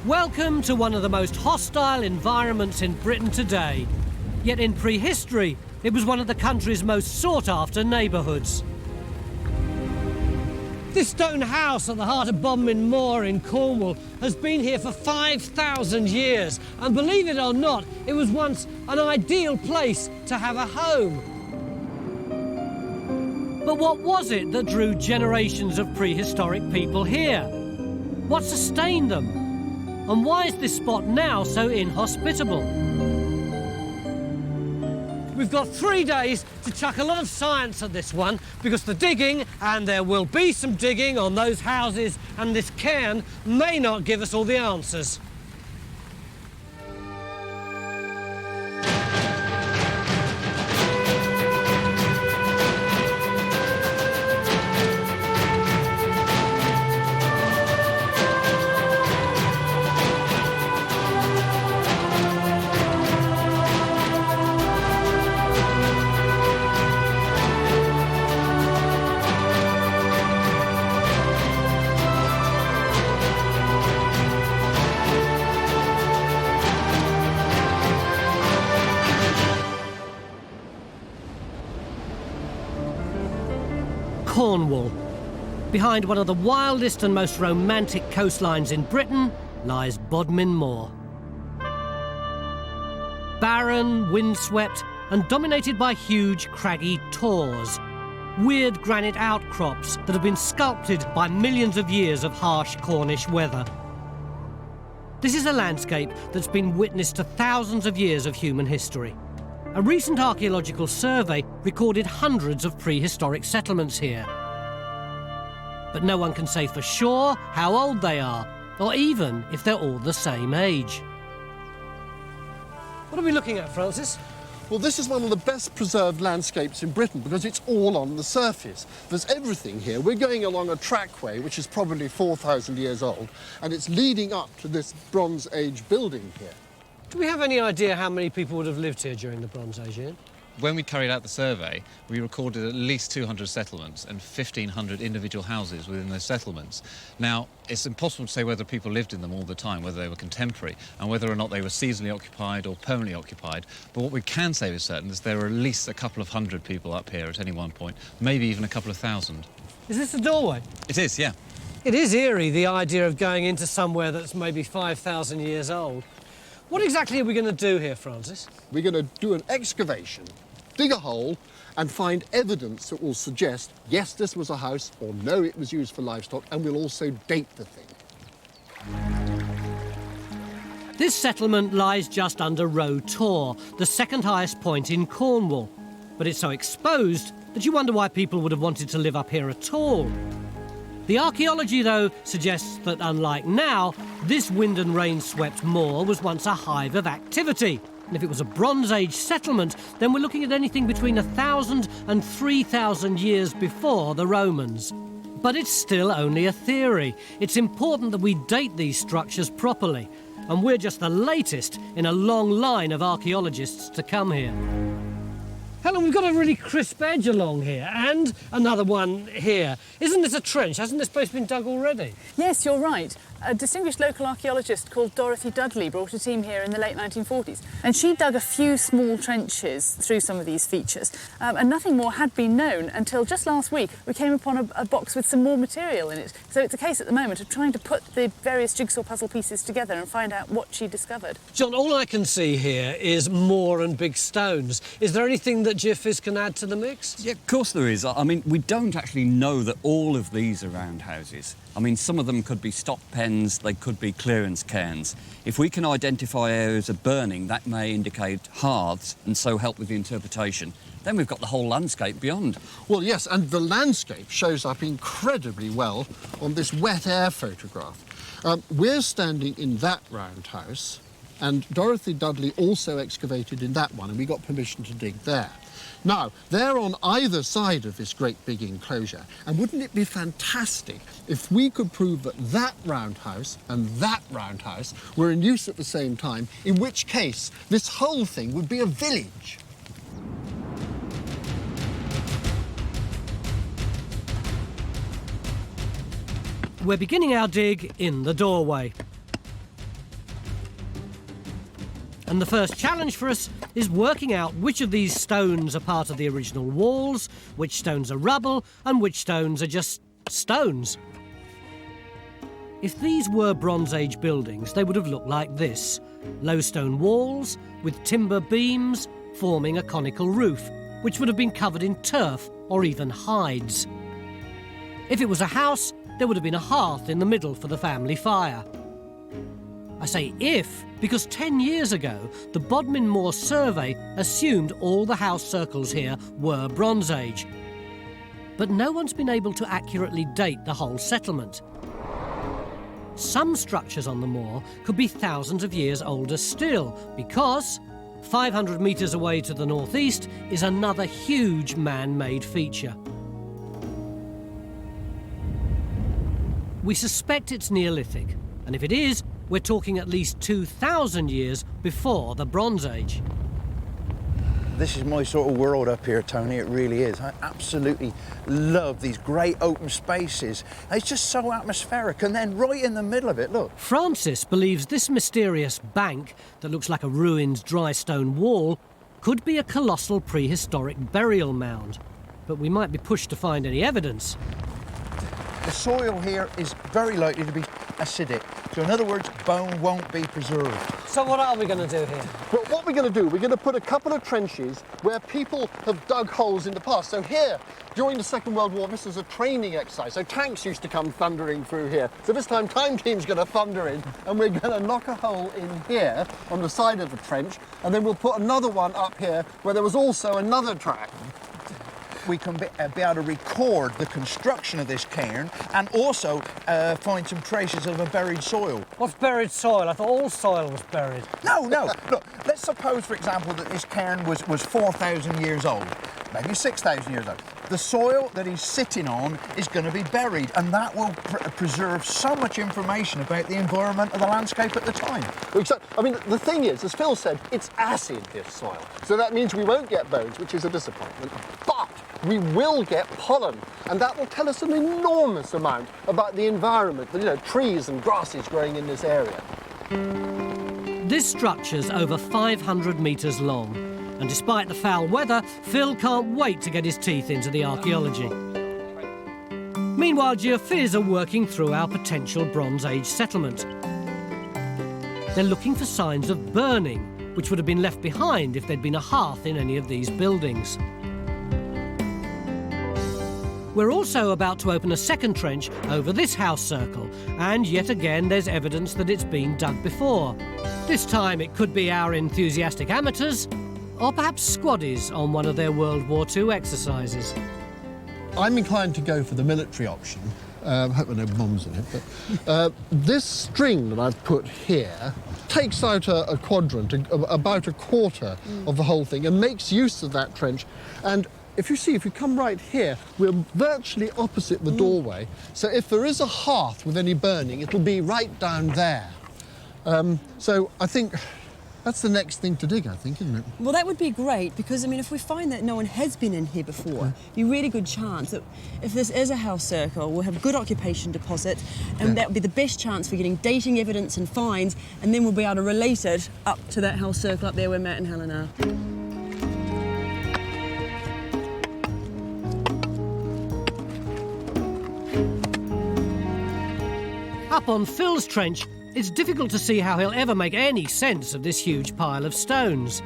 Welcome to one of the most hostile environments in Britain today. Yet in prehistory, it was one of the country's most sought-after neighbourhoods. This stone house at the heart of Bodmin Moor in Cornwall has been here for 5,000 years. And believe it or not, it was once an ideal place to have a home. But what was it that drew generations of prehistoric people here? What sustained them? And why is this spot now so inhospitable? We've got 3 days to chuck a lot of science at this one, because the digging, and there will be some digging on those houses and this cairn, may not give us all the answers. Cornwall. Behind one of the wildest and most romantic coastlines in Britain lies Bodmin Moor. Barren, windswept, and dominated by huge craggy tors, weird granite outcrops that have been sculpted by millions of years of harsh Cornish weather. This is a landscape that's been witness to thousands of years of human history. A recent archaeological survey recorded hundreds of prehistoric settlements here. But no one can say for sure how old they are, or even if they're all the same age. What are we looking at, Francis? Well, this is one of the best preserved landscapes in Britain because it's all on the surface. There's everything here. We're going along a trackway which is probably 4,000 years old, and it's leading up to this Bronze Age building here. Do we have any idea how many people would have lived here during the Bronze Age, Ian? When we carried out the survey, we recorded at least 200 settlements and 1,500 individual houses within those settlements. Now, it's impossible to say whether people lived in them all the time, whether they were contemporary, and whether or not they were seasonally occupied or permanently occupied. But what we can say with certain is there are at least a couple of hundred people up here at any one point, maybe even a couple of thousand. Is this the doorway? It is, yeah. It is eerie, the idea of going into somewhere that's maybe 5,000 years old. What exactly are we going to do here, Francis? We're going to do an excavation, dig a hole, and find evidence that will suggest, yes, this was a house, or no, it was used for livestock, and we'll also date the thing. This settlement lies just under Roe Tor, the second highest point in Cornwall. But it's so exposed that you wonder why people would have wanted to live up here at all. The archaeology, though, suggests that unlike now, this wind and rain-swept moor was once a hive of activity. And if it was a Bronze Age settlement, then we're looking at anything between 1,000 and 3,000 years before the Romans. But it's still only a theory. It's important that we date these structures properly. And we're just the latest in a long line of archaeologists to come here. Helen, we've got a really crisp edge along here, and another one here. Isn't this a trench? Hasn't this place been dug already? Yes, you're right. A distinguished local archaeologist called Dorothy Dudley brought a team here in the late 1940s, and she dug a few small trenches through some of these features, and nothing more had been known until just last week we came upon a box with some more material in it. So it's a case at the moment of trying to put the various jigsaw puzzle pieces together and find out what she discovered. John, all I can see here is moor and big stones. Is there anything that GeoPhys can add to the mix? Yeah, of course there is. I mean, we don't actually know that all of these are roundhouses. I mean, some of them could be stock pens, they could be clearance cairns. If we can identify areas of burning, that may indicate hearths and so help with the interpretation. Then we've got the whole landscape beyond. Well, yes, and the landscape shows up incredibly well on this wet air photograph. We're standing in that roundhouse, and Dorothy Dudley also excavated in that one, and we got permission to dig there. Now, they're on either side of this great big enclosure, and wouldn't it be fantastic if we could prove that that roundhouse and that roundhouse were in use at the same time, in which case this whole thing would be a village. We're beginning our dig in the doorway. And the first challenge for us is working out which of these stones are part of the original walls, which stones are rubble, and which stones are just stones. If these were Bronze Age buildings, they would have looked like this. Low stone walls with timber beams forming a conical roof, which would have been covered in turf or even hides. If it was a house, there would have been a hearth in the middle for the family fire. I say if, because 10 years ago, the Bodmin Moor survey assumed all the house circles here were Bronze Age. But no one's been able to accurately date the whole settlement. Some structures on the moor could be thousands of years older still, because 500 metres away to the northeast is another huge man-made feature. We suspect it's Neolithic, and if it is, we're talking at least 2,000 years before the Bronze Age. This is my sort of world up here, Tony, it really is. I absolutely love these great open spaces. It's just so atmospheric, and then right in the middle of it, look. Francis believes this mysterious bank that looks like a ruined dry stone wall could be a colossal prehistoric burial mound, but we might be pushed to find any evidence. The soil here is very likely to be acidic. So in other words, bone won't be preserved. So what are we going to do here? Well, what we're going to do, we're going to put a couple of trenches where people have dug holes in the past. So here, during the Second World War, this is a training exercise. So tanks used to come thundering through here. So this time, Time Team's going to thunder in, and we're going to knock a hole in here on the side of the trench, and then we'll put another one up here where there was also another track. We can be able to record the construction of this cairn and also find some traces of a buried soil. What's buried soil? I thought all soil was buried. No. Look, let's suppose, for example, that this cairn was 4,000 years old, maybe 6,000 years old. The soil that he's sitting on is going to be buried, and that will preserve so much information about the environment of the landscape at the time. I mean, the thing is, as Phil said, it's acid, this soil. So that means we won't get bones, which is a disappointment. But we will get pollen, and that will tell us an enormous amount about the environment, trees and grasses growing in this area. This structure's over 500 metres long, and despite the foul weather, Phil can't wait to get his teeth into the archaeology. Meanwhile, geophys are working through our potential Bronze Age settlement. They're looking for signs of burning, which would have been left behind if there'd been a hearth in any of these buildings. We're also about to open a second trench over this house circle, and yet again there's evidence that it's been dug before. This time it could be our enthusiastic amateurs, or perhaps squaddies on one of their World War II exercises. I'm inclined to go for the military option. I hope there are no bombs in it, but this string that I've put here takes out a quadrant, about a quarter of the whole thing, and makes use of that trench. And if you come right here, we're virtually opposite the doorway. So if there is a hearth with any burning, it'll be right down there. So I think that's the next thing to dig, I think, isn't it? Well, that would be great, because, I mean, if we find that no one has been in here before, be a really good chance that if this is a house circle, we'll have a good occupation deposit, and that would be the best chance for getting dating evidence and finds, and then we'll be able to relate it up to that house circle up there where Matt and Helen are. Up on Phil's trench, it's difficult to see how he'll ever make any sense of this huge pile of stones.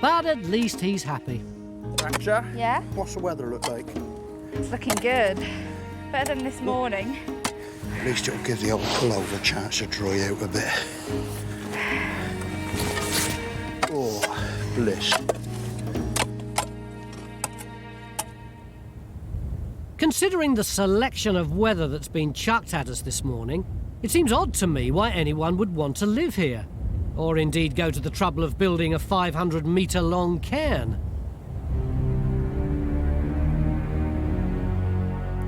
But at least he's happy. Rapture? Yeah? What's the weather look like? It's looking good. Better than this morning. At least it'll give the old pullover a chance to dry out a bit. Oh, bliss. Considering the selection of weather that's been chucked at us this morning, it seems odd to me why anyone would want to live here, or indeed go to the trouble of building a 500-metre-long cairn.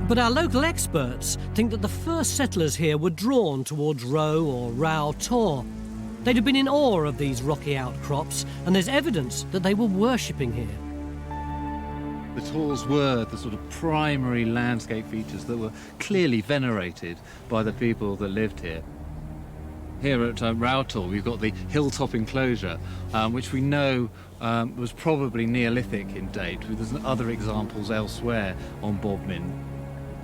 But our local experts think that the first settlers here were drawn towards Row or Row Tor. They'd have been in awe of these rocky outcrops, and there's evidence that they were worshipping here. The tors were the sort of primary landscape features that were clearly venerated by the people that lived here. Here at Roundhouses, we've got the hilltop enclosure, which we know was probably Neolithic in date. There's other examples elsewhere on Bodmin.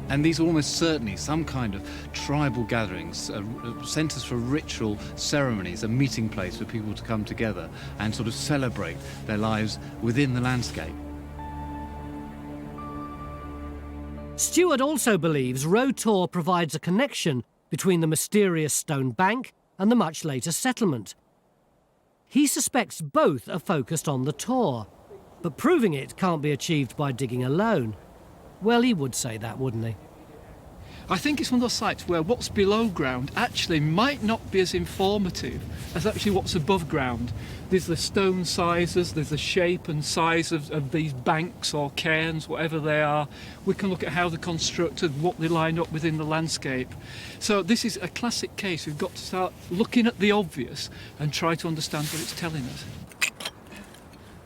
And these are almost certainly some kind of tribal gatherings, centres for ritual ceremonies, a meeting place for people to come together and sort of celebrate their lives within the landscape. Stuart also believes Roe Tor provides a connection between the mysterious stone bank and the much later settlement. He suspects both are focused on the Tor, but proving it can't be achieved by digging alone. Well, he would say that, wouldn't he? I think it's one of those sites where what's below ground actually might not be as informative as actually what's above ground. There's the stone sizes, there's the shape and size of these banks or cairns, whatever they are. We can look at how they're constructed, what they line up within the landscape. So this is a classic case. We've got to start looking at the obvious and try to understand what it's telling us.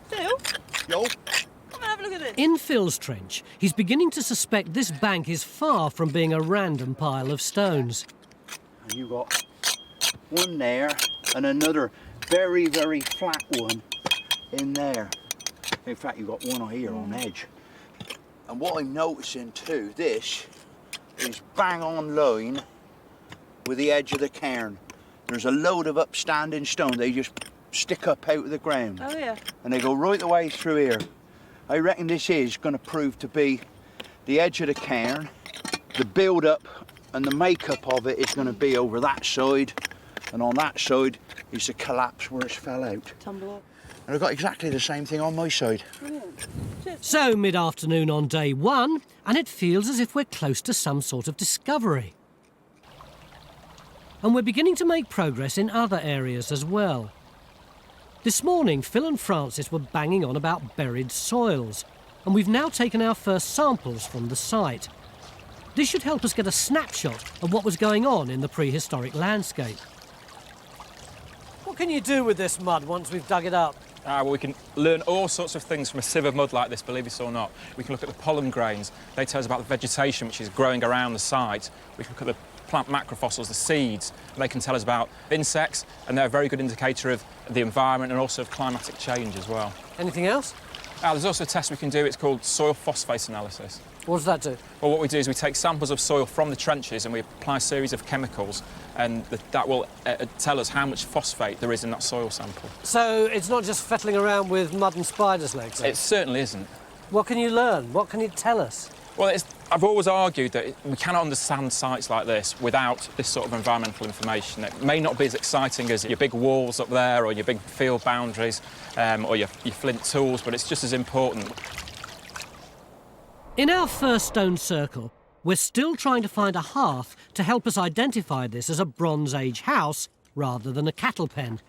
Phil? Yo. Come and have a look at this. In Phil's trench, he's beginning to suspect this bank is far from being a random pile of stones. And you got one there and another very, very flat one in there. In fact, you've got one here on edge. And what I'm noticing too, this is bang on line with the edge of the cairn. There's a load of upstanding stone. They just stick up out of the ground. Oh yeah. And they go right the way through here. I reckon this is going to prove to be the edge of the cairn. The build-up and the makeup of it is going to be over that side, and on that side is the collapse where it fell out. Tumble up. And I've got exactly the same thing on my side. So, mid-afternoon on day one, and it feels as if we're close to some sort of discovery. And we're beginning to make progress in other areas as well. This morning, Phil and Francis were banging on about buried soils, and we've now taken our first samples from the site. This should help us get a snapshot of what was going on in the prehistoric landscape. What can you do with this mud once we've dug it up? Well, we can learn all sorts of things from a sieve of mud like this, believe it or not. We can look at the pollen grains. They tell us about the vegetation which is growing around the site. We can look at the plant macrofossils, the seeds. They can tell us about insects, and they're a very good indicator of the environment and also of climatic change as well. Anything else? There's also a test we can do. It's called soil phosphate analysis. What does that do? Well, what we do is we take samples of soil from the trenches and we apply a series of chemicals, and that will tell us how much phosphate there is in that soil sample. So it's not just fettling around with mud and spiders' legs? It certainly isn't. What can you learn? What can it tell us? Well, I've always argued that we cannot understand sites like this without this sort of environmental information. It may not be as exciting as your big walls up there or your big field boundaries or your flint tools, but it's just as important. In our first stone circle, we're still trying to find a hearth to help us identify this as a Bronze Age house rather than a cattle pen.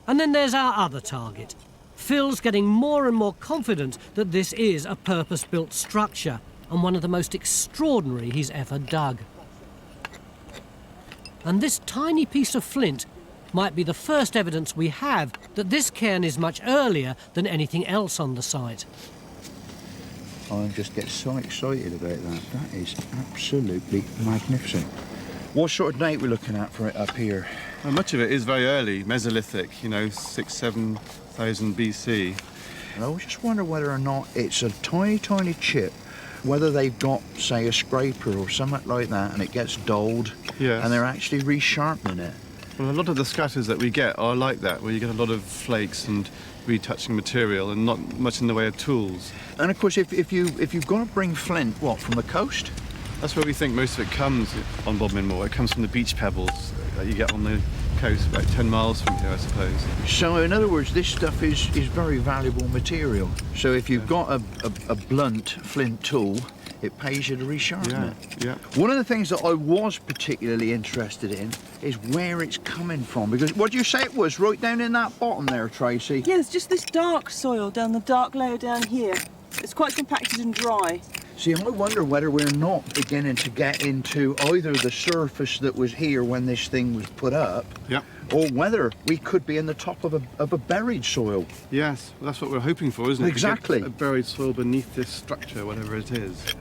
And then there's our other target. Phil's getting more and more confident that this is a purpose-built structure and one of the most extraordinary he's ever dug. And this tiny piece of flint might be the first evidence we have that this cairn is much earlier than anything else on the site. I just get so excited about that. That is absolutely magnificent. What sort of date are we looking at for it up here? Well, much of it is very early, Mesolithic, 6,000–7,000 BC. And I just wonder whether or not it's a tiny, tiny chip, whether they've got, say, a scraper or something like that, and it gets dulled, Yes. and they're actually resharpening it. Well, a lot of the scatters that we get are like that, where you get a lot of flakes and retouching material and not much in the way of tools. And of course, if you've got to bring flint, what, from the coast? That's where we think most of it comes on Bodmin Moor. It comes from the beach pebbles that you get on the coast, about 10 miles from here, I suppose. So, in other words, this stuff is very valuable material. So if you've got a blunt flint tool, it pays you to resharpen it. Yeah. One of the things that I was particularly interested in is where it's coming from. Because what do you say it was, right down in that bottom there, Tracy? Yeah, it's just this dark soil down the dark layer down here. It's quite compacted and dry. See, I wonder whether we're not beginning to get into either the surface that was here when this thing was put up, or whether we could be in the top of a buried soil. Yes, well, that's what we're hoping for, isn't it? Exactly. To get a buried soil beneath this structure, whatever it is.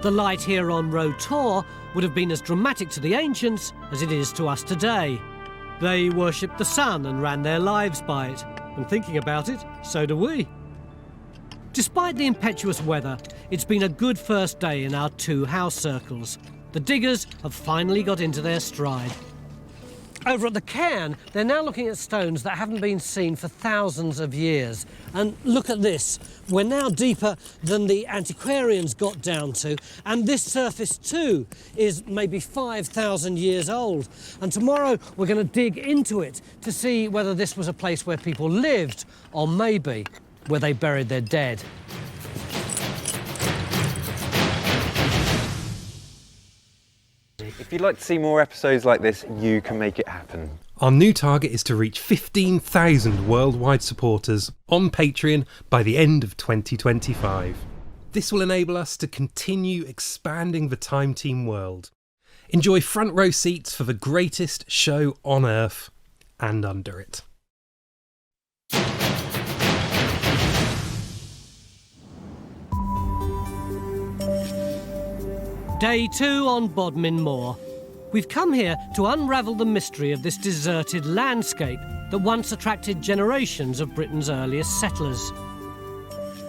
The light here on Roe Tor would have been as dramatic to the ancients as it is to us today. They worshipped the sun and ran their lives by it. And thinking about it, so do we. Despite the impetuous weather, it's been a good first day in our 2 house circles. The diggers have finally got into their stride. Over at the cairn, they're now looking at stones that haven't been seen for thousands of years. And look at this. We're now deeper than the antiquarians got down to, and this surface too is maybe 5,000 years old. And tomorrow we're going to dig into it to see whether this was a place where people lived, or maybe where they buried their dead. If you'd like to see more episodes like this, you can make it happen. Our new target is to reach 15,000 worldwide supporters on Patreon by the end of 2025. This will enable us to continue expanding the Time Team world. Enjoy front row seats for the greatest show on Earth and under it. Day 2 on Bodmin Moor. We've come here to unravel the mystery of this deserted landscape that once attracted generations of Britain's earliest settlers.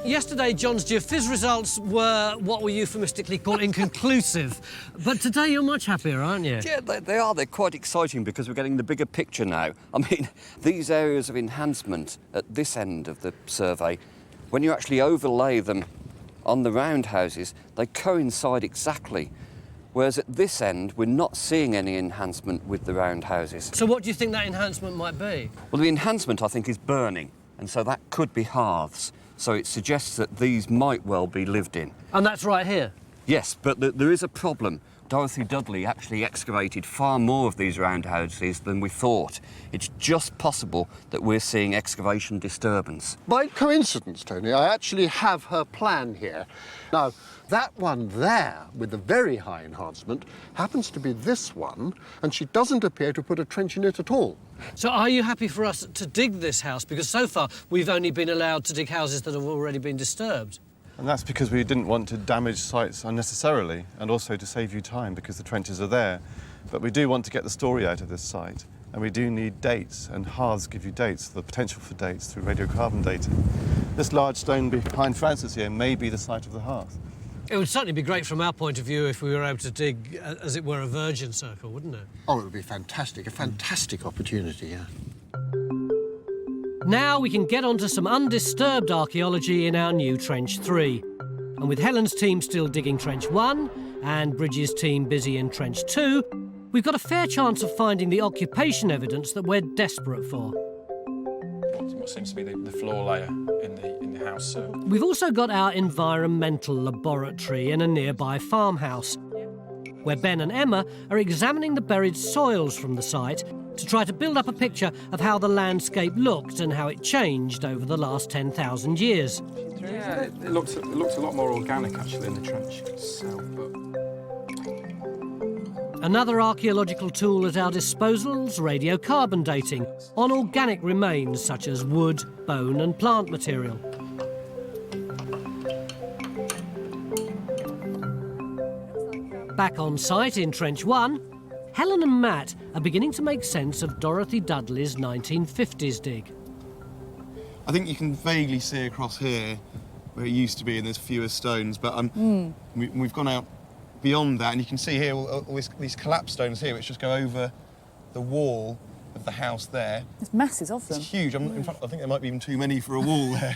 Yesterday, John's geophys results were what we euphemistically call inconclusive. But today you're much happier, aren't you? Yeah, they are. They're quite exciting because we're getting the bigger picture now. I mean, these areas of enhancement at this end of the survey, when you actually overlay them on the roundhouses, they coincide exactly. Whereas at this end, we're not seeing any enhancement with the roundhouses. So what do you think that enhancement might be? Well, the enhancement, I think, is burning, and so that could be hearths. So it suggests that these might well be lived in. And that's right here? Yes, but there is a problem. Dorothy Dudley actually excavated far more of these roundhouses than we thought. It's just possible that we're seeing excavation disturbance. By coincidence, Tony, I actually have her plan here. Now, that one there, with the very high enhancement, happens to be this one, and she doesn't appear to put a trench in it at all. So are you happy for us to dig this house? Because so far, we've only been allowed to dig houses that have already been disturbed. And that's because we didn't want to damage sites unnecessarily, and also to save you time because the trenches are there. But we do want to get the story out of this site, and we do need dates, and hearths give you dates, the potential for dates through radiocarbon dating. This large stone behind Francis here may be the site of the hearth. It would certainly be great from our point of view if we were able to dig, as it were, a virgin circle, wouldn't it? Oh, it would be fantastic, a fantastic opportunity, yeah. Now we can get onto some undisturbed archaeology in our new Trench 3. And with Helen's team still digging Trench 1 and Bridges' team busy in Trench 2, we've got a fair chance of finding the occupation evidence that we're desperate for. What seems to be the floor layer in the house circle. We've also got our environmental laboratory in a nearby farmhouse, where Ben and Emma are examining the buried soils from the site to try to build up a picture of how the landscape looked and how it changed over the last 10,000 years. Yeah, it looked a lot more organic actually in the trench itself. Another archaeological tool at our disposal is radiocarbon dating on organic remains such as wood, bone and plant material. Back on site in Trench 1, Helen and Matt are beginning to make sense of Dorothy Dudley's 1950s dig. I think you can vaguely see across here where it used to be, and there's fewer stones, but we've gone out beyond that, and you can see here all these collapsed stones here, which just go over the wall of the house there. There's masses of them. It's huge. In fact, I think there might be even too many for a wall there.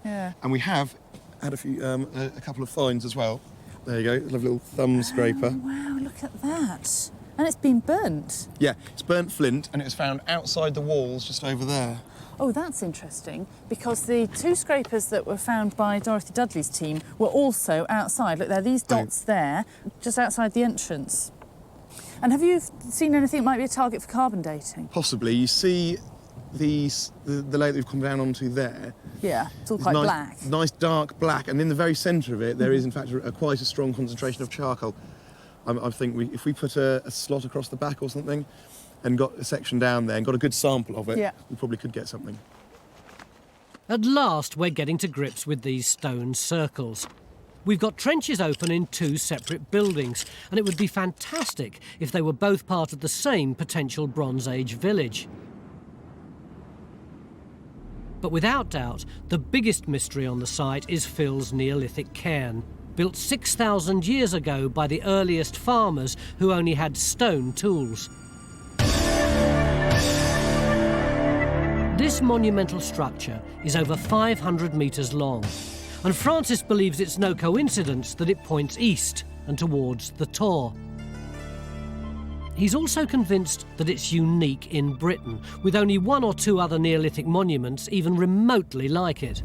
Yeah. And we have had a couple of finds as well. There you go, lovely little thumb scraper. Oh, wow, look at that. And it's been burnt. Yeah, it's burnt flint, and it was found outside the walls just over there. Oh, that's interesting, because the 2 scrapers that were found by Dorothy Dudley's team were also outside. Look, there are these dots there, just outside the entrance. And have you seen anything that might be a target for carbon dating? Possibly. You see the layer that we've come down onto there. Yeah, it's all quite black. Nice dark black, and in the very centre of it, there is in fact quite a strong concentration of charcoal. I think if we put a slot across the back or something, and got a section down there and got a good sample of it, we probably could get something. At last, we're getting to grips with these stone circles. We've got trenches open in 2 separate buildings, and it would be fantastic if they were both part of the same potential Bronze Age village. But without doubt, the biggest mystery on the site is Phil's Neolithic cairn, built 6,000 years ago by the earliest farmers who only had stone tools. This monumental structure is over 500 metres long, and Francis believes it's no coincidence that it points east and towards the Tor. He's also convinced that it's unique in Britain, with only 1 or 2 other Neolithic monuments even remotely like it.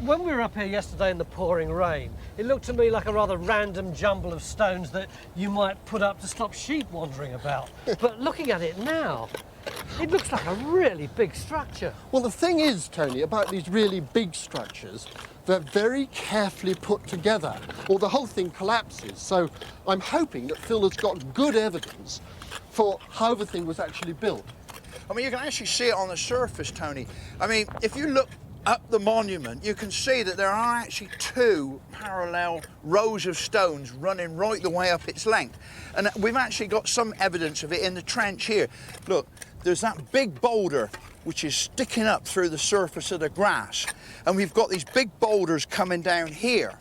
When we were up here yesterday in the pouring rain, it looked to me like a rather random jumble of stones that you might put up to stop sheep wandering about. But looking at it now, it looks like a really big structure. Well, the thing is, Tony, about these really big structures, they're very carefully put together, or the whole thing collapses. So I'm hoping that Phil has got good evidence for how the thing was actually built. I mean, you can actually see it on the surface, Tony. I mean, if you look up the monument, you can see that there are actually 2 parallel rows of stones running right the way up its length. And we've actually got some evidence of it in the trench here. Look, there's that big boulder which is sticking up through the surface of the grass. And we've got these big boulders coming down here.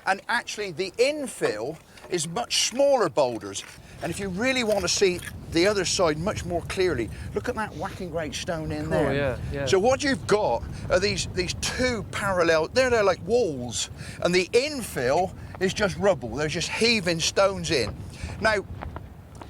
And actually the infill is much smaller boulders. And if you really want to see the other side much more clearly, look at that whacking great stone in there. Oh, yeah, yeah. So what you've got are these 2 parallel, they're like walls, and the infill is just rubble. They're just heaving stones in. Now,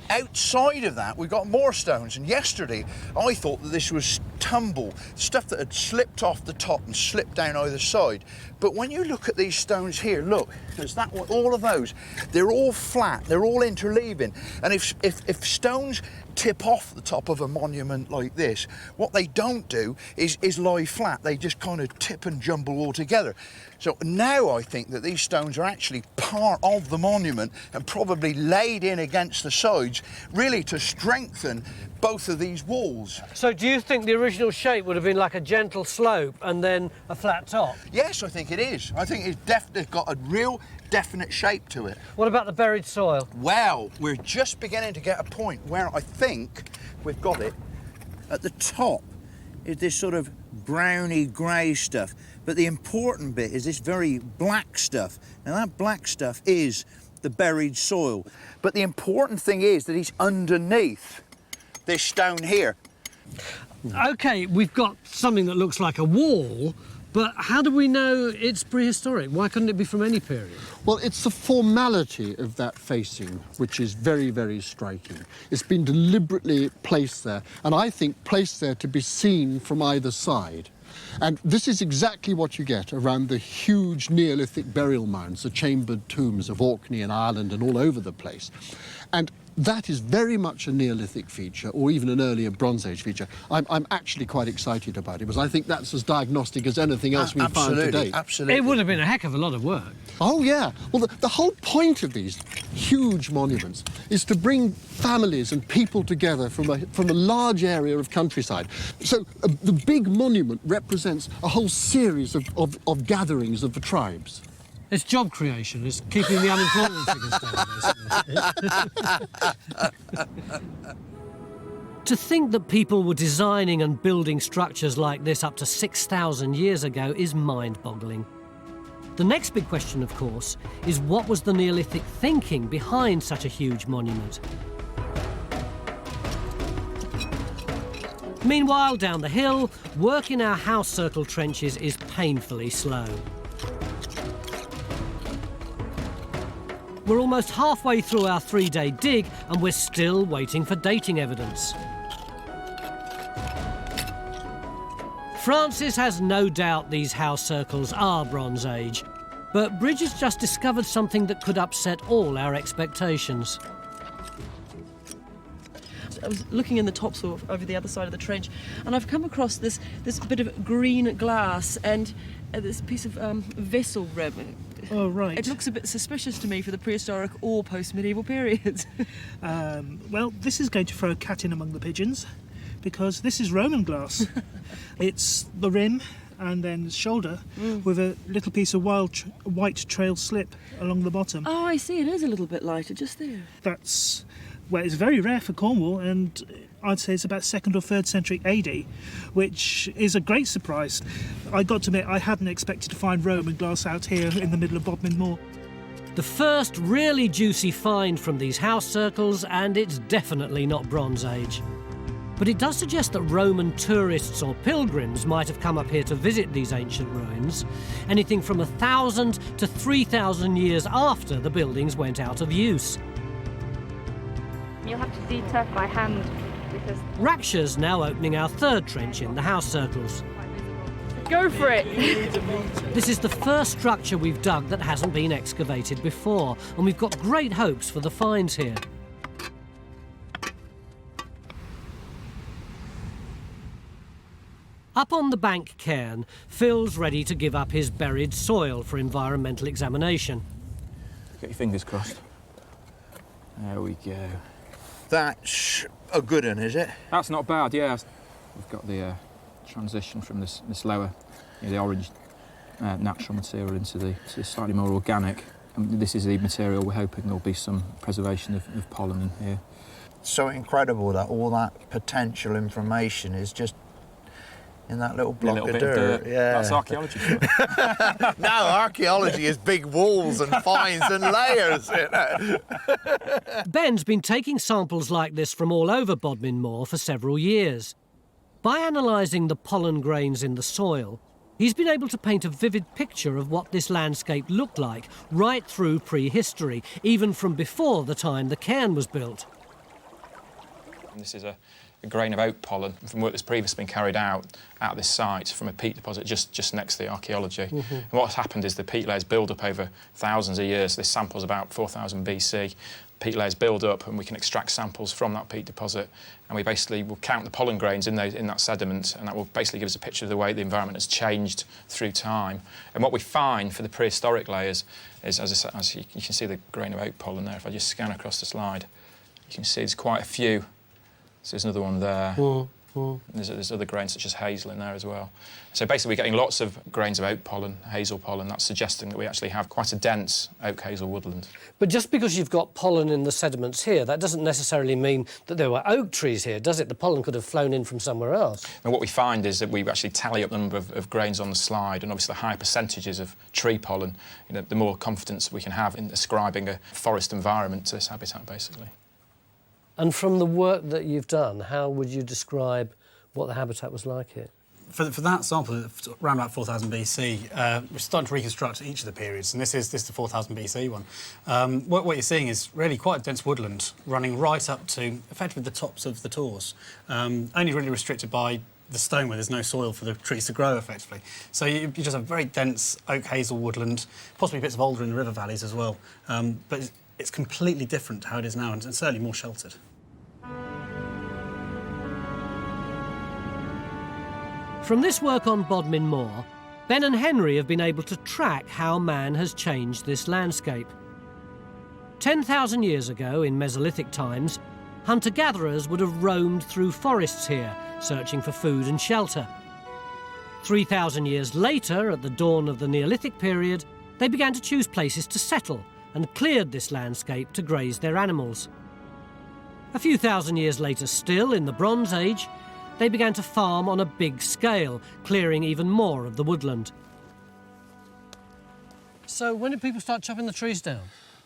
outside of that, we've got more stones, and yesterday I thought that this was tumble, stuff that had slipped off the top and slipped down either side. But when you look at these stones here, look, there's that one, all of those, they're all flat, they're all interleaving. And if stones tip off the top of a monument like this, what they don't do is lie flat. They just kind of tip and jumble all together. So now I think that these stones are actually part of the monument and probably laid in against the sides, really to strengthen both of these walls. So do you think the original shape would have been like a gentle slope and then a flat top? Yes, I think it is. I think it's definitely got a real definite shape to it. What about the buried soil? Well, we're just beginning to get a point where I think we've got it. At the top is this sort of browny grey stuff, but the important bit is this very black stuff. Now that black stuff is the buried soil, but the important thing is that it's underneath this stone here. OK, we've got something that looks like a wall, but how do we know it's prehistoric? Why couldn't it be from any period? Well, it's the formality of that facing which is very, very striking. It's been deliberately placed there, and I think placed there to be seen from either side. And this is exactly what you get around the huge Neolithic burial mounds, the chambered tombs of Orkney and Ireland and all over the place. And that is very much a Neolithic feature, or even an earlier Bronze Age feature. I'm actually quite excited about it, because I think that's as diagnostic as anything else we've found to date. Absolutely. It would have been a heck of a lot of work. Oh, yeah. Well, the whole point of these huge monuments is to bring families and people together from a large area of countryside. So the big monument represents a whole series of gatherings of the tribes. It's job creation. It's keeping the unemployment figures down, basically. To think that people were designing and building structures like this up to 6,000 years ago is mind-boggling. The next big question, of course, is what was the Neolithic thinking behind such a huge monument? Meanwhile, down the hill, work in our house circle trenches is painfully slow. We're almost halfway through our 3-day dig and we're still waiting for dating evidence. Francis has no doubt these house circles are Bronze Age, but Bridge has just discovered something that could upset all our expectations. I was looking in the topsoil over the other side of the trench, and I've come across this bit of green glass and this piece of vessel rim. Oh, right. It looks a bit suspicious to me for the prehistoric or post-medieval periods. Well, this is going to throw a cat in among the pigeons, because this is Roman glass. It's the rim and then shoulder with a little piece of white trail slip along the bottom. Oh, I see. It is a little bit lighter just there. That's, well, it's very rare for Cornwall, and I'd say it's about 2nd or 3rd century AD, which is a great surprise. I got to admit, I hadn't expected to find Roman glass out here in the middle of Bodmin Moor. The first really juicy find from these house circles, and it's definitely not Bronze Age. But it does suggest that Roman tourists or pilgrims might have come up here to visit these ancient ruins, anything from 1,000 to 3,000 years after the buildings went out of use. You'll have to deturf by hand because... Raksha's now opening our 3rd trench in the house circles. Go for it! This is the first structure we've dug that hasn't been excavated before, and we've got great hopes for the finds here. Up on the bank cairn, Phil's ready to give up his buried soil for environmental examination. Get your fingers crossed. There we go. That's a good one, is it? That's not bad, yeah. We've got the transition from this lower, the orange natural material into the slightly more organic. And this is the material we're hoping there'll be some preservation of pollen in here. So incredible that all that potential information is just in that little block of dirt. Yeah. That's archaeology. No, archaeology is big walls and finds and layers. Ben's been taking samples like this from all over Bodmin Moor for several years. By analysing the pollen grains in the soil, he's been able to paint a vivid picture of what this landscape looked like right through prehistory, even from before the time the cairn was built. This is a grain of oak pollen from work that's previously been carried out at this site from a peat deposit just next to the Archaeology. And what's happened is the peat layers build up over thousands of years. This sample's about 4000 BC. Peat layers build up and we can extract samples from that peat deposit, and we basically will count the pollen grains in that sediment, and that will basically give us a picture of the way the environment has changed through time. And what we find for the prehistoric layers is, as you can see the grain of oak pollen there, if I just scan across the slide, you can see there's quite a few. So there's another one there. There's other grains such as hazel in there as well. So basically we're getting lots of grains of oak pollen, hazel pollen. That's suggesting that we actually have quite a dense oak hazel woodland. But just because you've got pollen in the sediments here, that doesn't necessarily mean that there were oak trees here, does it? The pollen could have flown in from somewhere else. And what we find is that we actually tally up the number of grains on the slide, and obviously the higher percentages of tree pollen, the more confidence we can have in ascribing a forest environment to this habitat, basically. And from the work that you've done, how would you describe what the habitat was like here? For that sample, around about 4000 BC, we're starting to reconstruct each of the periods, and this is the 4000 BC one. What you're seeing is really quite a dense woodland running right up to effectively the tops of the tors, only really restricted by the stone where there's no soil for the trees to grow effectively. So you just have very dense oak hazel woodland, possibly bits of alder in the river valleys as well, but it's completely different to how it is now, and certainly more sheltered. From this work on Bodmin Moor, Ben and Henry have been able to track how man has changed this landscape. 10,000 years ago, in Mesolithic times, hunter-gatherers would have roamed through forests here, searching for food and shelter. 3,000 years later, at the dawn of the Neolithic period, they began to choose places to settle and cleared this landscape to graze their animals. A few thousand years later still, in the Bronze Age, they began to farm on a big scale, clearing even more of the woodland. So when did people start chopping the trees down?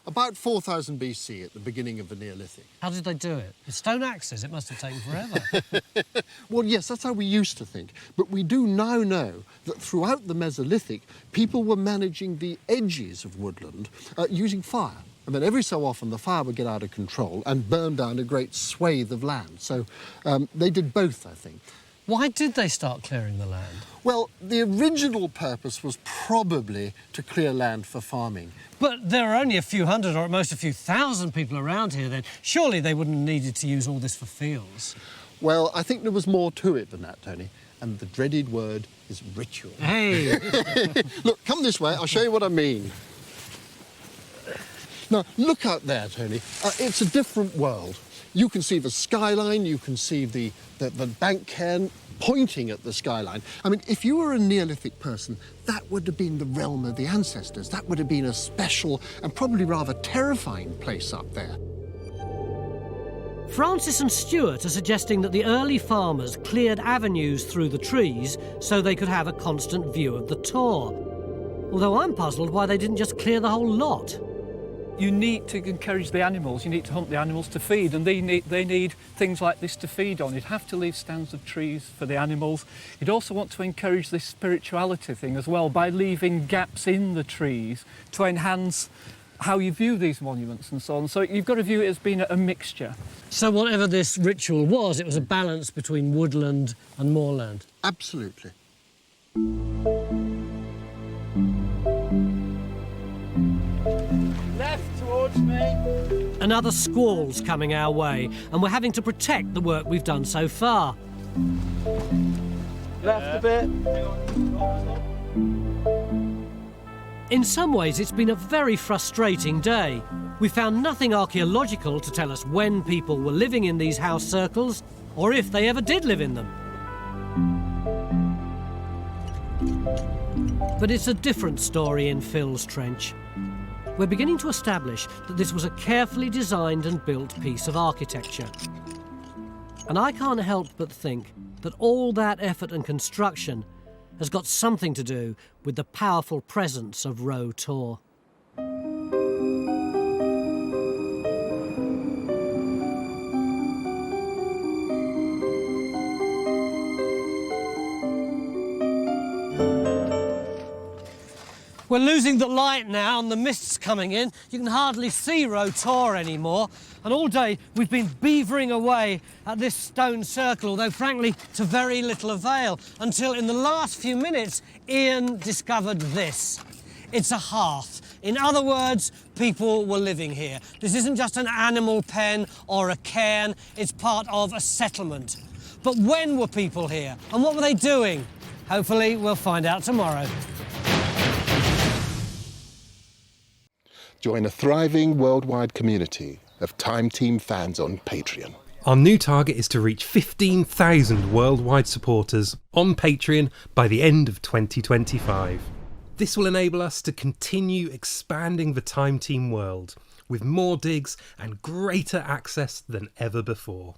About 4000 BC, at the beginning of the Neolithic. How did they do it? With stone axes? It must have taken forever. Well, yes, that's how we used to think. But we do now know that throughout the Mesolithic, people were managing the edges of woodland using fire. And then every so often the fire would get out of control and burn down a great swathe of land. So they did both, I think. Why did they start clearing the land? Well, the original purpose was probably to clear land for farming. But there are only a few hundred or at most a few thousand people around here then. Surely they wouldn't have needed to use all this for fields. Well, I think there was more to it than that, Tony. And the dreaded word is ritual. Hey! Look, come this way, I'll show you what I mean. Now, look out there, Tony. It's a different world. You can see the skyline, you can see the bank cairn, pointing at the skyline. I mean, if you were a Neolithic person, that would have been the realm of the ancestors. That would have been a special and probably rather terrifying place up there. Francis and Stuart are suggesting that the early farmers cleared avenues through the trees so they could have a constant view of the tor. Although I'm puzzled why they didn't just clear the whole lot. You need to encourage the animals, you need to hunt the animals to feed, and they need things like this to feed on. You'd have to leave stands of trees for the animals. You'd also want to encourage this spirituality thing as well by leaving gaps in the trees to enhance how you view these monuments and so on. So you've got to view it as being a mixture. So whatever this ritual was, it was a balance between woodland and moorland? Absolutely. Left towards me. Another squall's coming our way, and we're having to protect the work we've done so far. Left a bit. In some ways, it's been a very frustrating day. We found nothing archaeological to tell us when people were living in these house circles, or if they ever did live in them. But it's a different story in Phil's Trench. We're beginning to establish that this was a carefully designed and built piece of architecture. And I can't help but think that all that effort and construction has got something to do with the powerful presence of Roe Tor. We're losing the light now and the mist's coming in. You can hardly see Roe Tor anymore. And all day we've been beavering away at this stone circle, although frankly to very little avail, until in the last few minutes Ian discovered this. It's a hearth. In other words, people were living here. This isn't just an animal pen or a cairn, it's part of a settlement. But when were people here and what were they doing? Hopefully we'll find out tomorrow. Join a thriving worldwide community of Time Team fans on Patreon. Our new target is to reach 15,000 worldwide supporters on Patreon by the end of 2025. This will enable us to continue expanding the Time Team world with more digs and greater access than ever before.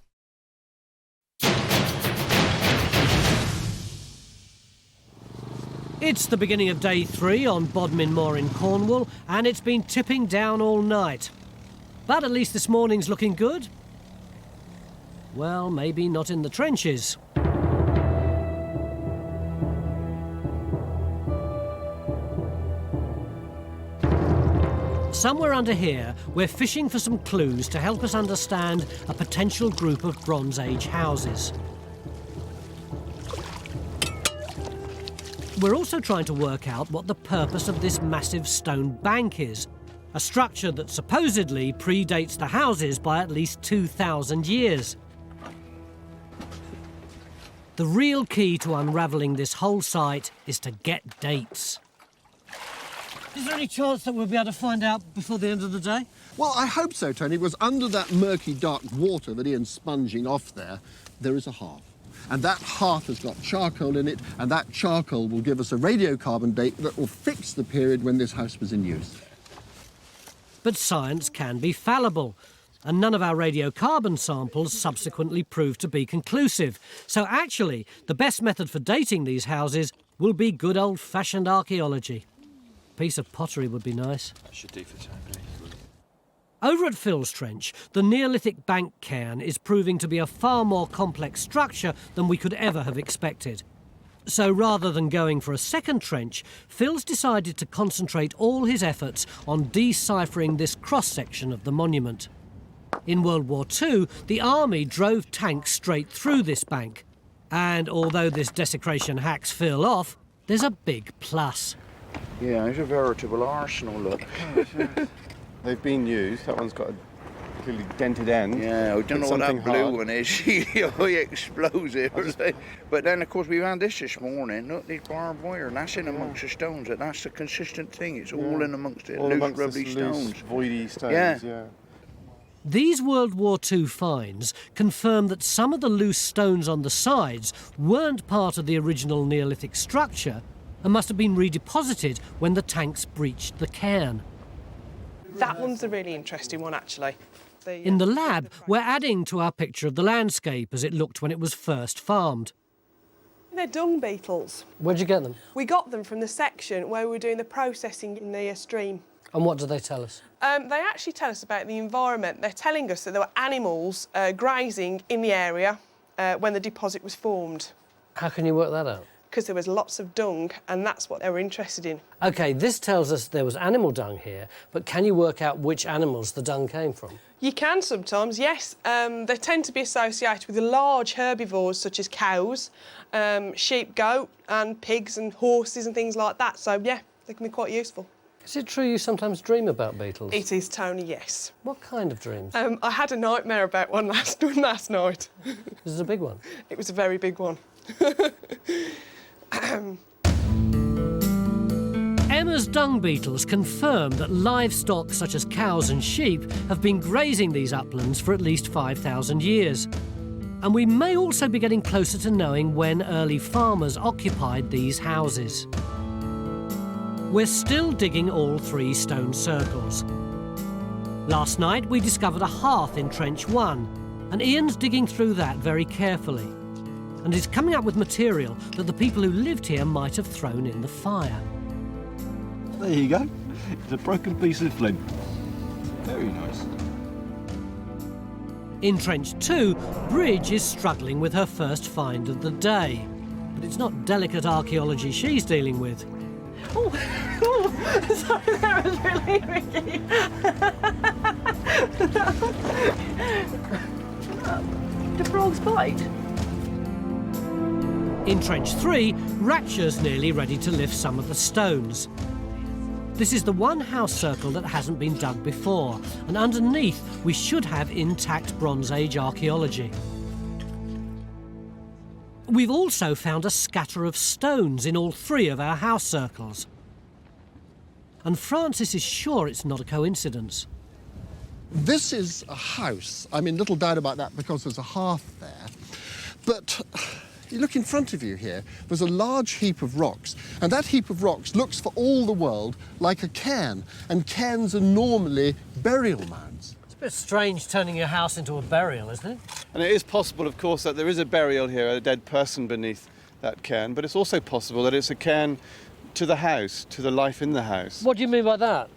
It's the beginning of day 3 on Bodmin Moor in Cornwall, and it's been tipping down all night. But at least this morning's looking good. Well, maybe not in the trenches. Somewhere under here, we're fishing for some clues to help us understand a potential group of Bronze Age houses. We're also trying to work out what the purpose of this massive stone bank is, a structure that supposedly predates the houses by at least 2,000 years. The real key to unravelling this whole site is to get dates. Is there any chance that we'll be able to find out before the end of the day? Well, I hope so, Tony. It was under that murky, dark water that Ian's sponging off there is a hearth. And that hearth has got charcoal in it, and that charcoal will give us a radiocarbon date that will fix the period when this house was in use. But science can be fallible, and none of our radiocarbon samples subsequently proved to be conclusive. So actually, the best method for dating these houses will be good old-fashioned archaeology. A piece of pottery would be nice. That should do for time. Over at Phil's Trench, the Neolithic bank cairn is proving to be a far more complex structure than we could ever have expected. So rather than going for a second trench, Phil's decided to concentrate all his efforts on deciphering this cross-section of the monument. In World War II, the army drove tanks straight through this bank. And although this desecration hacks Phil off, there's a big plus. Yeah, it's a veritable arsenal, look. They've been used. That one's got a clearly dented end. Yeah, I don't know what that blue one is. High explosive. But then, of course, we found this morning. Look, these barbed wire, and that's in amongst the stones. That's the consistent thing. It's all in amongst it. All loose, amongst rubbly stones. Loose, voidy stones, yeah. These World War II finds confirm that some of the loose stones on the sides weren't part of the original Neolithic structure and must have been redeposited when the tanks breached the cairn. That one's a really interesting one, actually. In the lab, we're adding to our picture of the landscape as it looked when it was first farmed. They're dung beetles. Where'd you get them? We got them from the section where we were doing the processing in the stream. And what do they tell us? They actually tell us about the environment. They're telling us that there were animals grazing in the area when the deposit was formed. How can you work that out? Because there was lots of dung, and that's what they were interested in. OK, this tells us there was animal dung here, but can you work out which animals the dung came from? You can sometimes, yes. They tend to be associated with the large herbivores such as cows, sheep, goat, and pigs and horses and things like that. So, yeah, they can be quite useful. Is it true you sometimes dream about beetles? It is, Tony, yes. What kind of dreams? I had a nightmare about one last night. This is a big one? It was a very big one. Emma's dung beetles confirm that livestock such as cows and sheep have been grazing these uplands for at least 5,000 years. And we may also be getting closer to knowing when early farmers occupied these houses. We're still digging all 3 stone circles. Last night we discovered a hearth in Trench 1, and Ian's digging through that very carefully. And he's coming up with material that the people who lived here might have thrown in the fire. There you go. It's a broken piece of flint. Very nice. In Trench 2, Bridge is struggling with her first find of the day. But it's not delicate archaeology she's dealing with. Oh, sorry, that was really tricky. The frog's bite. In Trench 3, Ratcher's nearly ready to lift some of the stones. This is the one house circle that hasn't been dug before, and underneath we should have intact Bronze Age archaeology. We've also found a scatter of stones in all 3 of our house circles. And Francis is sure it's not a coincidence. This is a house. I mean, little doubt about that because there's a hearth there. But you look in front of you here, there's a large heap of rocks, and that heap of rocks looks for all the world like a cairn, and cairns are normally burial mounds. It's a bit strange turning your house into a burial, isn't it? And it is possible, of course, that there is a burial here, a dead person beneath that cairn, but it's also possible that it's a cairn to the house, to the life in the house. What do you mean by that?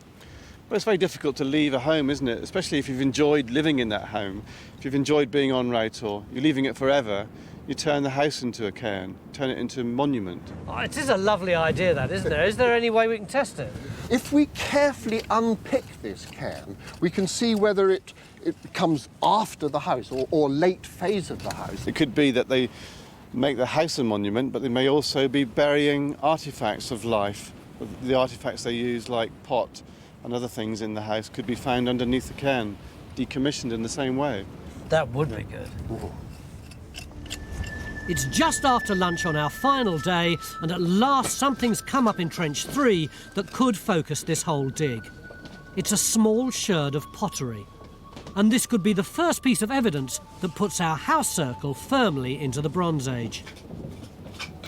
Well, it's very difficult to leave a home, isn't it? Especially if you've enjoyed living in that home. If you've enjoyed being on Rotor, you're leaving it forever, you turn the house into a cairn, turn it into a monument. Oh, it is a lovely idea, that, isn't there? Is there any way we can test it? If we carefully unpick this cairn, we can see whether it comes after the house or late phase of the house. It could be that they make the house a monument, but they may also be burying artefacts of life. The artefacts they use, like pot and other things in the house, could be found underneath the cairn, decommissioned in the same way. That would be good. Ooh. It's just after lunch on our final day, and at last something's come up in Trench 3 that could focus this whole dig. It's a small sherd of pottery. And this could be the first piece of evidence that puts our house circle firmly into the Bronze Age.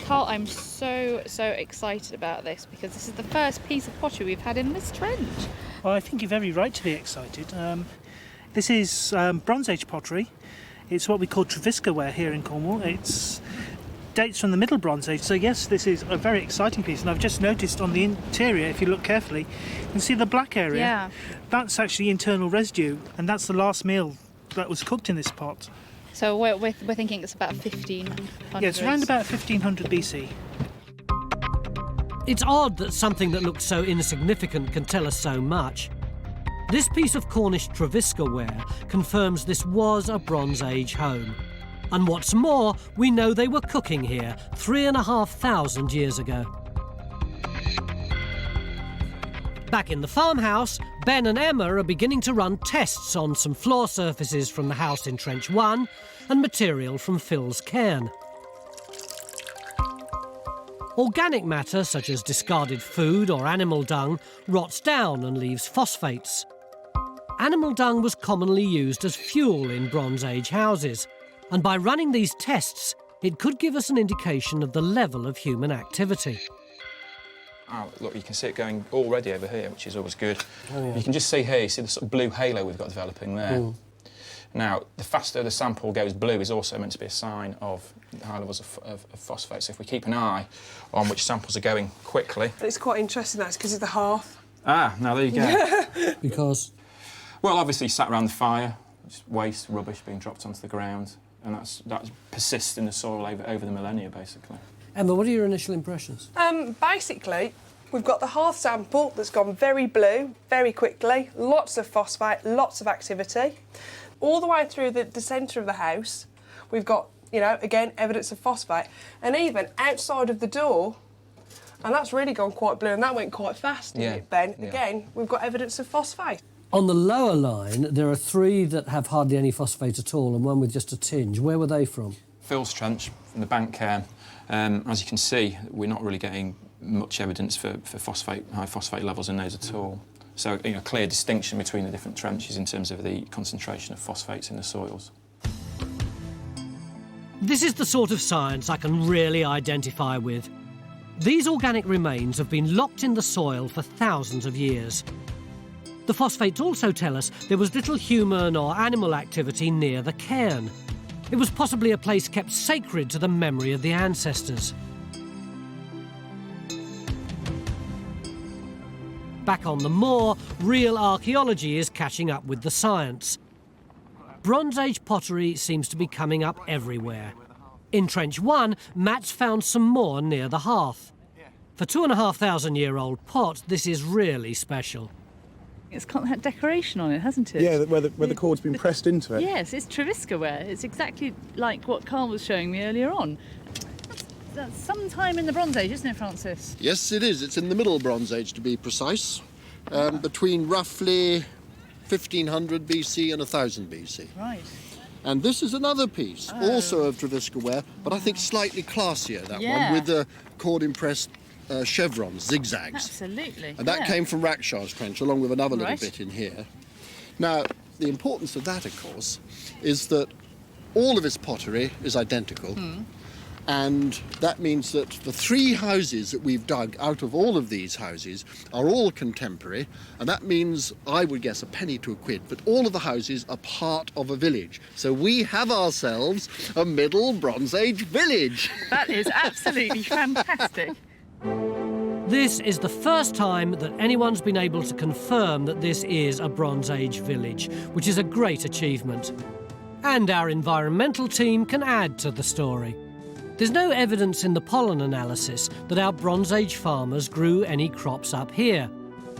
Carl, I'm so excited about this because this is the first piece of pottery we've had in this trench. Well, I think you're very right to be excited. This is Bronze Age pottery. It's what we call Trevisca ware here in Cornwall. It's dates from the Middle Bronze Age, so yes, this is a very exciting piece. And I've just noticed on the interior, if you look carefully, you can see the black area. Yeah. That's actually internal residue, and that's the last meal that was cooked in this pot. So we're thinking it's about 1500. Yeah, it's around about 1500 BC. It's odd that something that looks so insignificant can tell us so much. This piece of Cornish Trevisca ware confirms this was a Bronze Age home. And what's more, we know they were cooking here 3,500 years ago. Back in the farmhouse, Ben and Emma are beginning to run tests on some floor surfaces from the house in Trench 1 and material from Phil's cairn. Organic matter, such as discarded food or animal dung, rots down and leaves phosphates. animal dung was commonly used as fuel in Bronze Age houses, and by running these tests, it could give us an indication of the level of human activity. Oh, look, you can see it going already over here, which is always good. Oh, yeah. You can just see here, you see the sort of blue halo we've got developing there. Mm. Now, the faster the sample goes blue is also meant to be a sign of high levels of phosphate. So if we keep an eye on which samples are going quickly... It's quite interesting, that's because of the hearth. Ah, now there you go. Because? Well, obviously, sat around the fire, just waste, rubbish being dropped onto the ground, and that persists in the soil over the millennia, basically. Emma, what are your initial impressions? Basically, we've got the hearth sample that's gone very blue, very quickly, lots of phosphate, lots of activity. All the way through the centre of the house, we've got, you know, again, evidence of phosphate. And even outside of the door, and that's really gone quite blue, and that went quite fast, didn't it, Ben? Yeah. Again, we've got evidence of phosphate. On the lower line, there are 3 that have hardly any phosphate at all and one with just a tinge. Where were they from? Phil's trench from the bank cairn. As you can see, we're not really getting much evidence for phosphate, high phosphate levels in those at all. So, you know, clear distinction between the different trenches in terms of the concentration of phosphates in the soils. This is the sort of science I can really identify with. These organic remains have been locked in the soil for thousands of years. The phosphates also tell us there was little human or animal activity near the cairn. It was possibly a place kept sacred to the memory of the ancestors. Back on the moor, real archaeology is catching up with the science. Bronze Age pottery seems to be coming up everywhere. In Trench 1, Matt's found some more near the hearth. For 2,500-year-old pot, this is really special. It's got that decoration on it, hasn't it? Yeah, where the cord's been pressed into it. Yes, it's Treviska ware. It's exactly like what Carl was showing me earlier on. That's sometime in the Bronze Age, isn't it, Francis? Yes, it is. It's in the Middle Bronze Age, to be precise, between roughly 1500 BC and 1000 BC. Right. And this is another piece, also of Treviska ware, but I think slightly classier, that Yeah. one, with the cord-impressed chevrons, zigzags. Absolutely. And that came from Rackshaw's trench, along with another little Right. bit in here. Now, the importance of that, of course, is that all of its pottery is identical. And that means that the 3 houses that we've dug out of all of these houses are all contemporary, and that means, I would guess, a penny to a quid, but all of the houses are part of a village. So we have ourselves a Middle Bronze Age village. That is absolutely fantastic. This is the first time that anyone's been able to confirm that this is a Bronze Age village, which is a great achievement. And our environmental team can add to the story. There's no evidence in the pollen analysis that our Bronze Age farmers grew any crops up here.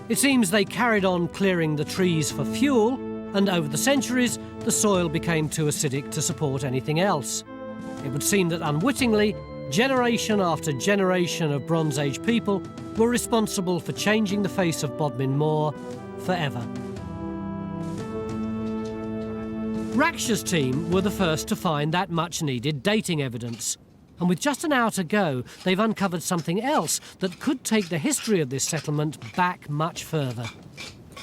It seems they carried on clearing the trees for fuel, and over the centuries, the soil became too acidic to support anything else. It would seem that unwittingly, generation after generation of Bronze Age people were responsible for changing the face of Bodmin Moor forever. Raksh's team were the first to find that much-needed dating evidence. And with just an hour to go, they've uncovered something else that could take the history of this settlement back much further.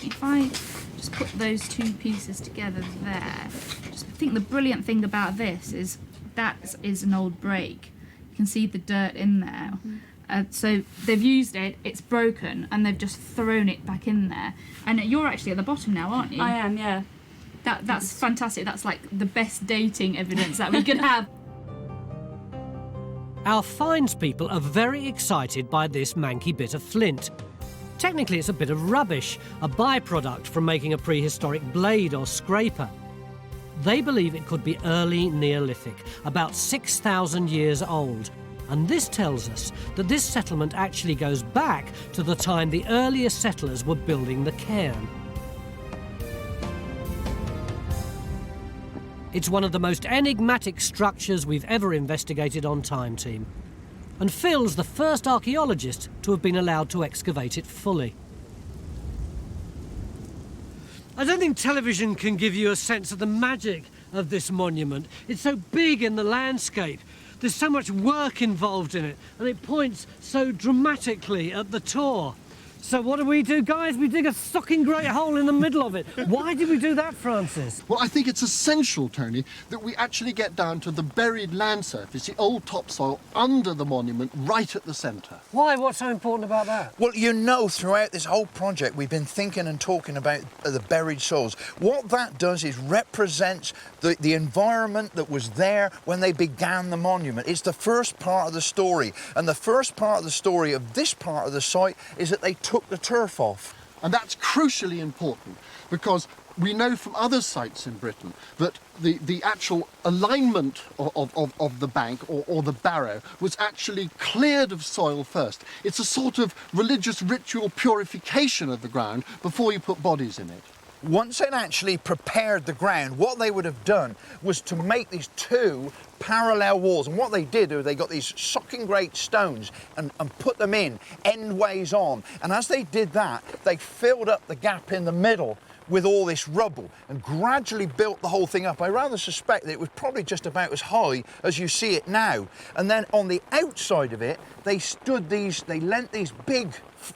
If I just put those 2 pieces together there, I think the brilliant thing about this is that is an old break. You can see the dirt in there. So they've used it, it's broken, and they've just thrown it back in there. And you're actually at the bottom now, aren't you? I am, yeah. That's fantastic. That's like the best dating evidence that we could have. Our finds people are very excited by this manky bit of flint. Technically, it's a bit of rubbish, a byproduct from making a prehistoric blade or scraper. They believe it could be early Neolithic, about 6,000 years old. And this tells us that this settlement actually goes back to the time the earliest settlers were building the cairn. It's one of the most enigmatic structures we've ever investigated on Time Team. And Phil's the first archaeologist to have been allowed to excavate it fully. I don't think television can give you a sense of the magic of this monument. It's so big in the landscape. There's so much work involved in it, and it points so dramatically at the Tor. So what do we do, guys? We dig a socking great hole in the middle of it. Why did we do that, Francis? Well, I think it's essential, Tony, that we actually get down to the buried land surface, the old topsoil under the monument, right at the centre. Why? What's so important about that? Well, you know, throughout this whole project, we've been thinking and talking about the buried soils. What that does is represents the environment that was there when they began the monument. It's the first part of the story. And the first part of the story of this part of the site is that they took the turf off. And that's crucially important because we know from other sites in Britain that the actual alignment of the bank or the barrow was actually cleared of soil first. It's a sort of religious ritual purification of the ground before you put bodies in it. Once they'd actually prepared the ground, what they would have done was to make these two parallel walls. And what they did was they got these socking great stones and put them in endways on. And as they did that, they filled up the gap in the middle with all this rubble and gradually built the whole thing up. I rather suspect that it was probably just about as high as you see it now. And then on the outside of it, they lent these big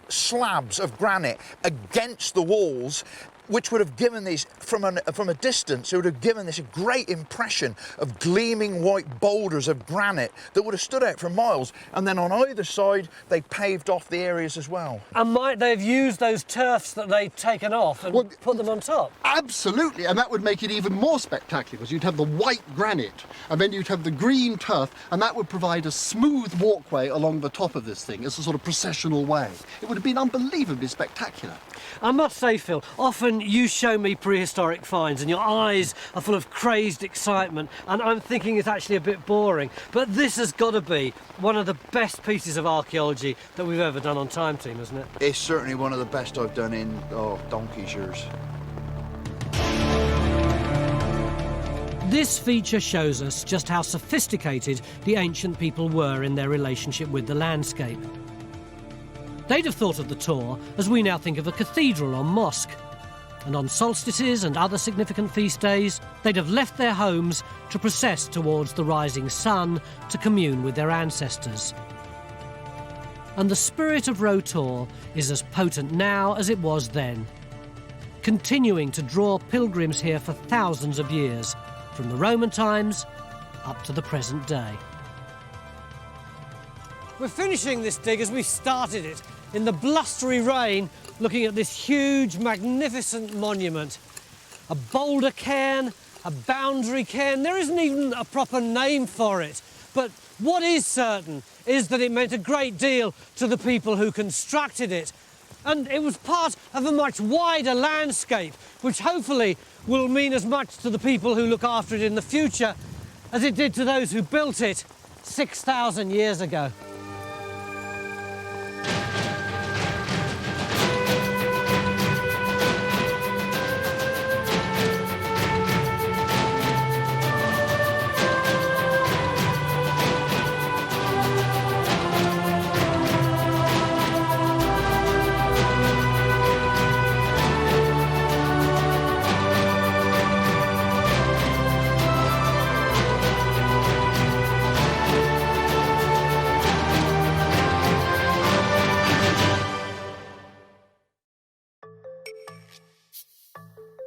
slabs of granite against the walls, which would have given these, from a distance, it would have given this a great impression of gleaming white boulders of granite that would have stood out for miles. And then on either side, they paved off the areas as well. And might they have used those turfs that they'd taken off and put them on top? Absolutely, and that would make it even more spectacular because you'd have the white granite and then you'd have the green turf, and that would provide a smooth walkway along the top of this thing as a sort of processional way. It would have been unbelievably spectacular. I must say, Phil, often you show me prehistoric finds and your eyes are full of crazed excitement and I'm thinking it's actually a bit boring. But this has got to be one of the best pieces of archaeology that we've ever done on Time Team, isn't it? It's certainly one of the best I've done in, donkey's years. This feature shows us just how sophisticated the ancient people were in their relationship with the landscape. They'd have thought of the Tor as we now think of a cathedral or mosque. And on solstices and other significant feast days, they'd have left their homes to process towards the rising sun to commune with their ancestors. And the spirit of Rotor is as potent now as it was then, continuing to draw pilgrims here for thousands of years, from the Roman times up to the present day. We're finishing this dig as we started it, in the blustery rain, looking at this huge, magnificent monument. A boulder cairn, a boundary cairn, there isn't even a proper name for it. But what is certain is that it meant a great deal to the people who constructed it. And it was part of a much wider landscape, which hopefully will mean as much to the people who look after it in the future as it did to those who built it 6,000 years ago.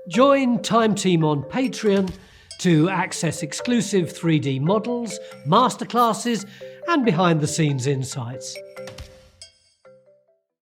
Join Time Team on Patreon to access exclusive 3D models, masterclasses and behind-the-scenes insights.